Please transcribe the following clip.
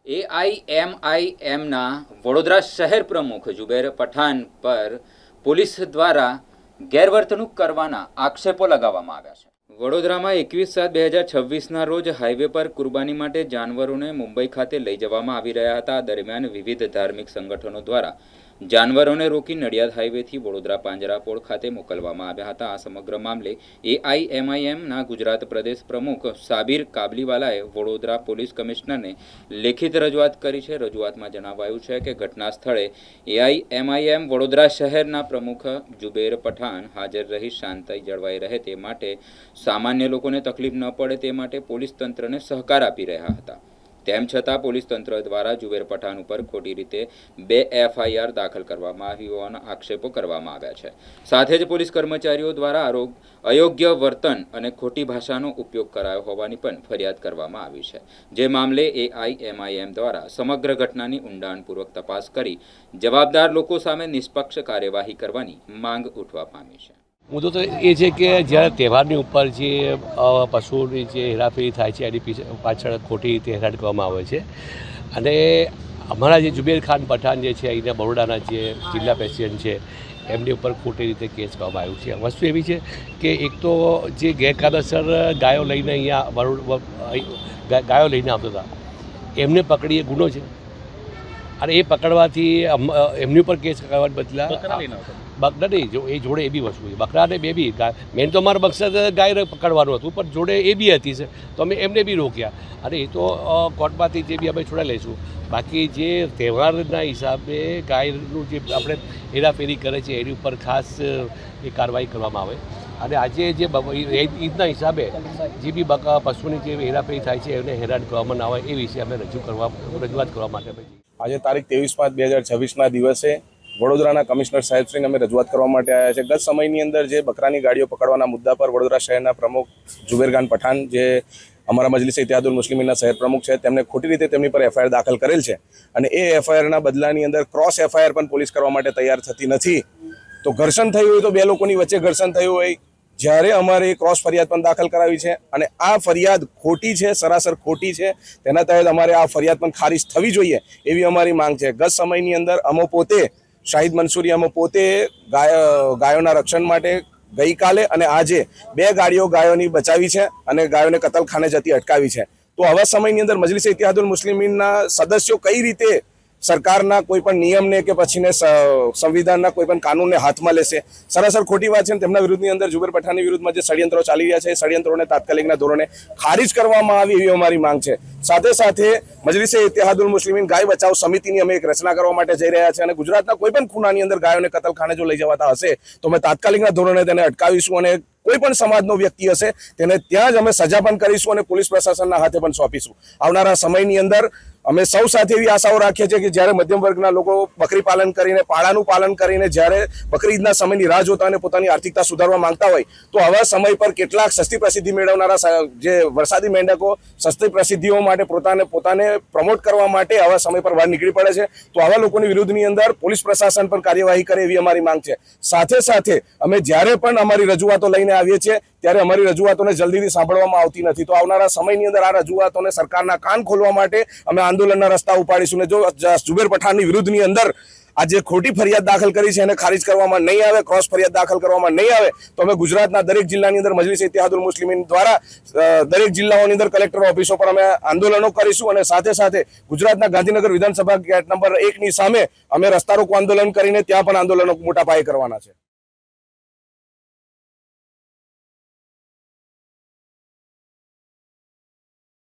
એઆઈએમઆઈએમના વડોદરા શહેર પ્રમુખ જુબેર પઠાણ પર પોલીસ દ્વારા ગેરવર્તણૂક કરવાના આક્ષેપો લગાવવામાં આવ્યા છે। વડોદરામાં 21/7/2026ના રોજ હાઈવે પર કુરબાની માટે જાનવરોને મુંબઈ ખાતે લઈ જવામાં આવી રહ્યા હતા। દરમિયાન વિવિધ ધાર્મિક સંગઠનો દ્વારા જાનવરોને રોકી નડિયાદ હાઈવેથી વડોદરા પાંજરાપોળ ખાતે મોકલવામાં આવ્યા હતા। આ સમગ્ર મામલે એઆઈએમઆઈએમના ગુજરાત પ્રદેશ પ્રમુખ સાબિર કાબલીવાલાએ વડોદરા પોલીસ કમિશનરને લેખિત રજૂઆત કરી છે। રજૂઆતમાં જણાવાયું છે કે ઘટના સ્થળે એઆઈએમઆઈએમ વડોદરા શહેરના પ્રમુખ જુબેર પઠાણ હાજર રહી શાંતિ જળવાઈ રહે તે માટે સામાન્ય લોકોને તકલીફ ન પડે તે માટે પોલીસ તંત્રને સહકાર આપી રહ્યા હતા। તેમ છતાં પોલીસ તંત્ર દ્વારા જુબેર પઠાણ ઉપર ખોટી રીતે 2 એફઆઈઆર દાખલ કરવામાં આવી હોવાના આક્ષેપો કરવામાં આવ્યા છે। સાથે જ પોલીસ કર્મચારીઓ દ્વારા અયોગ્ય વર્તન અને ખોટી ભાષાનો ઉપયોગ કરાયો હોવાની પણ ફરિયાદ કરવામાં આવી છે। જે મામલે એઆઈએમઆઈએમ દ્વારા સમગ્ર ઘટનાની ઊંડાણપૂર્વક તપાસ કરી જવાબદાર લોકો સામે નિષ્પક્ષ કાર્યવાહી કરવાની માંગ ઉઠવા પામી છે। મુદ્દો તો એ છે કે જ્યારે તહેવારની ઉપર જે પશુઓની જે હેરાફેરી થાય છે એની પાછળ ખોટી રીતે હેરાન કરવામાં આવે છે અને અમારા જે જુબેર ખાન પઠાણ જે છે અહીંના બરોડાના જે જિલ્લા પ્રેસિડેન્ટ છે એમની ઉપર ખોટી રીતે કેસ કરવામાં આવ્યું છે। વસ્તુ એવી છે કે એક તો જે ગેરકાયદેસર ગાયો લઈને અહીંયા ગાયો લઈને આવતા હતા એમને પકડી એ ગુનો છે અને એ પકડવાથી એમની ઉપર કેસ કરવાના બદલા બકરા નહીં જો એ જોડે એ બી વસ્તુ છે બકરાને બે બી મેન તો અમારો મકસદ ગાય પકડવાનું હતું પણ જોડે એ બી હતી છે તો અમે એમને બી રોક્યા અને એ તો કોર્ટમાંથી જે બી અમે છોડાઈ લઈશું। બાકી જે તહેવારના હિસાબે ગાયનું જે આપણે હેરાફેરી કરે છે એની ઉપર ખાસ એ કાર્યવાહી કરવામાં આવે અને આજે જે ઈદના હિસાબે જે બી પશુની જે હેરાફેરી થાય છે એને હેરાન કરવામાં ના આવે એ વિશે અમે રજૂઆત કરવા માટે આજે તારીખ 23/5/2026ના દિવસે વડોદરાના કમિશનર સાહેબશ્રીને અમે રજૂઆત કરવા માટે આવ્યા છે। ગત સમયની અંદર જે બકરાની ગાડીઓ પકડવાના મુદ્દા પર વડોદરા શહેરના પ્રમુખ જુબેર ખાન પઠાણ જે અમારા મજલિસે ઇત્તેહાદુલ મુસ્લિમીનના શહેર પ્રમુખ છે તેમને ખોટી રીતે તેમની પર એફઆઈઆર દાખલ કરેલ છે અને એ એફઆઈઆરના બદલાની અંદર ક્રોસ એફઆઈઆર પણ પોલીસ કરવા માટે તૈયાર થતી નથી। તો ઘર્ષણ થયું હોય તો બે લોકોની વચ્ચે ઘર્ષણ થયું હોય જ્યારે અમારે ક્રોસ ફરિયાદ પણ દાખલ કરાવી છે અને આ ફરિયાદ ખોટી છે સરાસર ખોટી છે તેના તહેત અમારે આ ફરિયાદ પણ ખારિજ થવી જોઈએ એવી અમારી માંગ છે। ગત સમયની અંદર અમે પોતે શાહિદ મંસૂરી અમે પોતે ગાયોના રક્ષણ માટે ગઈકાલે અને આજે 2 ગાડીઓ ગાયોની બચાવી છે અને ગાયોને કતલખાને જતી અટકાવી છે। તો આવા સમયની અંદર મજલિસે ઇત્તેહાદુલ મુસ્લિમીનના સદસ્યો કઈ રીતે સરકારના કોઈ પણ નિયમને કે પછીને સંવિધાનના કોઈ પણ કાનૂનને હાથમાં લેશે? સરાસર ખોટી વાત છે। તેમના વિરુદ્ધની અંદર જુબેર પઠાણની વિરુદ્ધમાં જે ષડયંત્રો ચાલી રહ્યા છે એ ષડયંત્રોને તાત્કાલિકના ધોરણે ખારિજ કરવામાં આવે એવી અમારી માંગ છે। સાથે સાથે મજલિસે ઇત્તેહાદુલ મુસ્લિમીન ગાય બચાવ સમિતિની અમે એક રચના કરવા માટે જઈ રહ્યા છે અને ગુજરાતના કોઈ પણ ખૂણાની અંદર ગાયોને કતલખાને જો લઈ જવાતા હશે તો અમે તાત્કાલિકના ધોરણે તેને અટકાવીશું અને કોઈ પણ સમાજનો વ્યક્તિ હશે તેને ત્યાં જ અમે સજા પણ કરીશું અને પોલીસ પ્રશાસનના હાથે પણ સોંપીશું। આવનારા સમયની અંદર અમે સૌ સાથે એવી આશાઓ રાખીએ છીએ કે જ્યારે મધ્યમ વર્ગના લોકો બકરી પાલન કરીને પાળાનું પાલન કરીને જ્યારે બકરી ઈદના સમયની રાહ જોતા અને પોતાની આર્થિકતા સુધારવા માંગતા હોય તો આવા સમય પર કેટલાક સસ્તી પ્રસિદ્ધિ મેળવનારા જે વરસાદી મેંઢકો સસ્તી પ્રસિદ્ધિઓ માટે પોતાને પ્રમોટ કરવા માટે આવા સમય પર બહાર નીકળી પડે છે। તો આવા લોકોની વિરુદ્ધની અંદર પોલીસ પ્રશાસન પર કાર્યવાહી કરે એવી અમારી માંગ છે। સાથે સાથે અમે જ્યારે પણ અમારી રજૂઆતો લઈને આવીએ છીએ ત્યારે અમારી રજૂઆતોને જલ્દીથી સાંભળવામાં આવતી નથી। તો આવનારા સમયની અંદર આ રજૂઆતોને સરકારના કાન ખોલવા માટે અમે આંદોલનના રસ્તા ઉપાડીશું ને જો જુબેર પઠાણની વિરુદ્ધની અંદર આ જે ખોટી ફરિયાદ દાખલ કરી છે એને ખારિજ કરવામાં નહીં આવે ક્રોસ ફરિયાદ દાખલ કરવામાં નહીં આવે તો અમે ગુજરાતના દરેક જિલ્લાની અંદર મજલિસે ઇત્તેહાદુલ મુસ્લિમીન દ્વારા દરેક જિલ્લાઓની અંદર કલેક્ટર ઓફિસો પર અમે આંદોલનો કરીશું અને સાથે સાથે ગુજરાતના ગાંધીનગર વિધાનસભા ગેટ નંબર 1ની સામે અમે રસ્તા રોકો આંદોલન કરીને ત્યાં પણ આંદોલનો મોટા પાયે કરવાના છે।